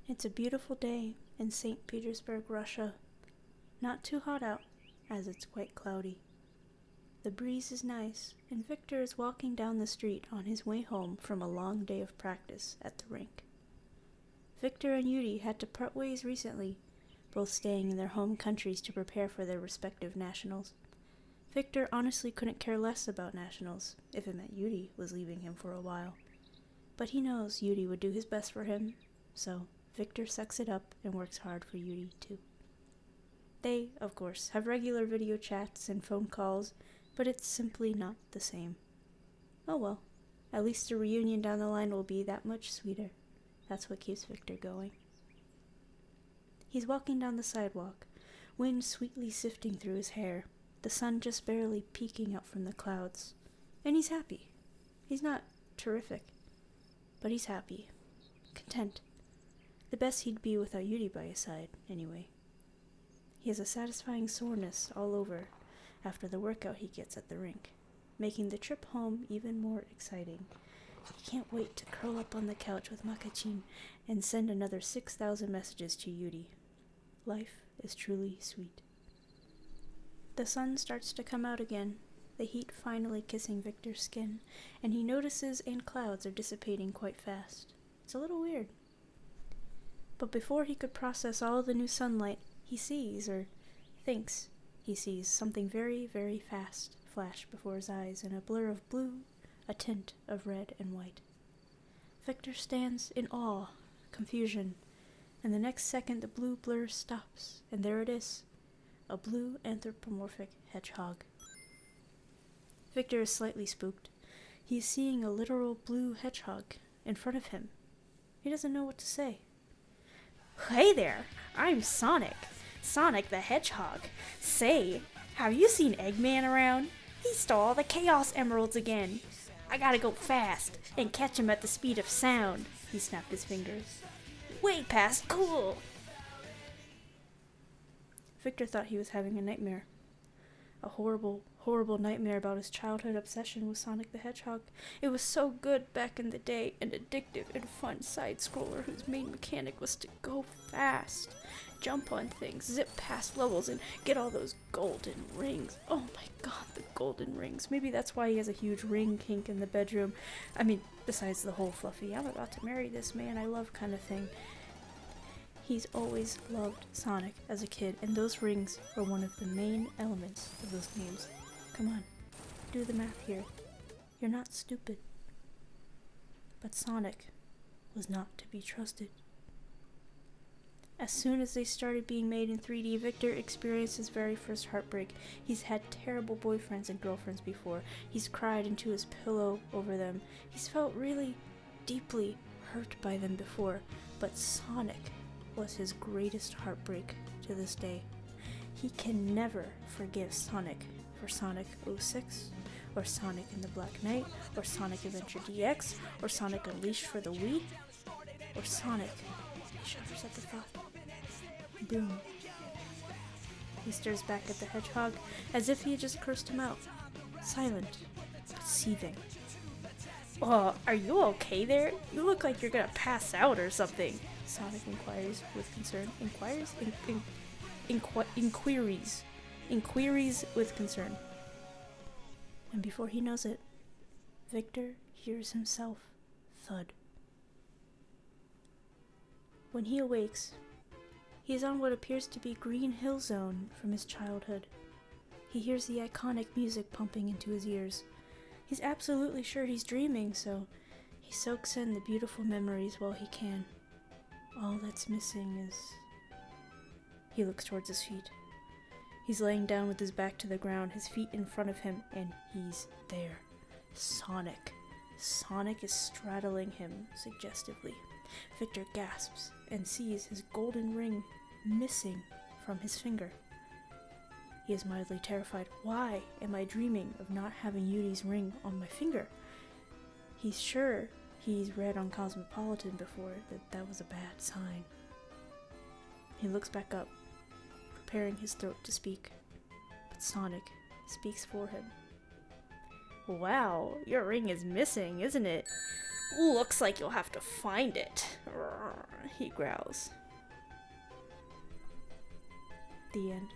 It's a beautiful day in St. Petersburg, Russia. Not too hot out, as it's quite cloudy. The breeze is nice, and Viktor is walking down the street on his way home from a long day of practice at the rink. Viktor and Yuri had to part ways recently, both staying in their home countries to prepare for their respective nationals. Viktor honestly couldn't care less about nationals, if it meant Yuri was leaving him for a while. But he knows Yuri would do his best for him, so Viktor sucks it up and works hard for Yuri too. They, of course, have regular video chats and phone calls, but it's simply not the same. Oh well, at least a reunion down the line will be that much sweeter. That's what keeps Viktor going. He's walking down the sidewalk, wind sweetly sifting through his hair, the sun just barely peeking out from the clouds. And he's happy. He's not terrific, but he's happy, content. The best he'd be without Yuri by his side, anyway. He has a satisfying soreness all over after the workout he gets at the rink, making the trip home even more exciting. He can't wait to curl up on the couch with Makachin and send another 6,000 messages to Yuri. Life is truly sweet. The sun starts to come out again, the heat finally kissing Viktor's skin, and he notices and clouds are dissipating quite fast. It's a little weird. But before he could process all the new sunlight, he sees, or thinks he sees, something very, very fast flash before his eyes in a blur of blue, a tint of red and white. Viktor stands in awe, confusion, and the next second the blue blur stops, and there it is, a blue anthropomorphic hedgehog. Viktor is slightly spooked. He is seeing a literal blue hedgehog in front of him. He doesn't know what to say. Hey there, I'm Sonic the Hedgehog. Say, have you seen Eggman around? He stole all the Chaos Emeralds again. I gotta go fast and catch him at the speed of sound. He snapped his fingers. Way past cool. Viktor thought he was having a nightmare. A horrible, horrible nightmare about his childhood obsession with Sonic the Hedgehog. It was so good back in the day, an addictive and fun side-scroller whose main mechanic was to go fast, jump on things, zip past levels, and get all those golden rings. Oh my god, the golden rings. Maybe that's why he has a huge ring kink in the bedroom. I mean, besides the whole fluffy, I'm about to marry this man I love kind of thing. He's always loved Sonic as a kid, and those rings were one of the main elements of those games. Come on, do the math here. You're not stupid. But Sonic was not to be trusted. As soon as they started being made in 3D, Viktor experienced his very first heartbreak. He's had terrible boyfriends and girlfriends before. He's cried into his pillow over them. He's felt really deeply hurt by them before, but Sonic was his greatest heartbreak to this day. He can never forgive Sonic for Sonic 06, or Sonic and the Black Knight, or Sonic Adventure DX, or Sonic Unleashed for the Wii, or Sonic. He shudders at the thought. Boom. He stares back at the hedgehog as if he had just cursed him out. Silent, but seething. Oh, are you okay there? You look like you're gonna pass out or something. Sonic inquires with concern. Inquiries with concern. And before he knows it, Viktor hears himself thud. When he awakes, he is on what appears to be Green Hill Zone from his childhood. He hears the iconic music pumping into his ears. He's absolutely sure he's dreaming, so he soaks in the beautiful memories while he can. All that's missing is... He looks towards his feet. He's laying down with his back to the ground, his feet in front of him, and he's there. Sonic. Sonic is straddling him suggestively. Viktor gasps and sees his golden ring missing from his finger. He is mildly terrified. Why am I dreaming of not having Yuri's ring on my finger? He's sure he's read on Cosmopolitan before that was a bad sign. He looks back up, preparing his throat to speak, but Sonic speaks for him. Wow, your ring is missing, isn't it? Looks like you'll have to find it, he growls. The end.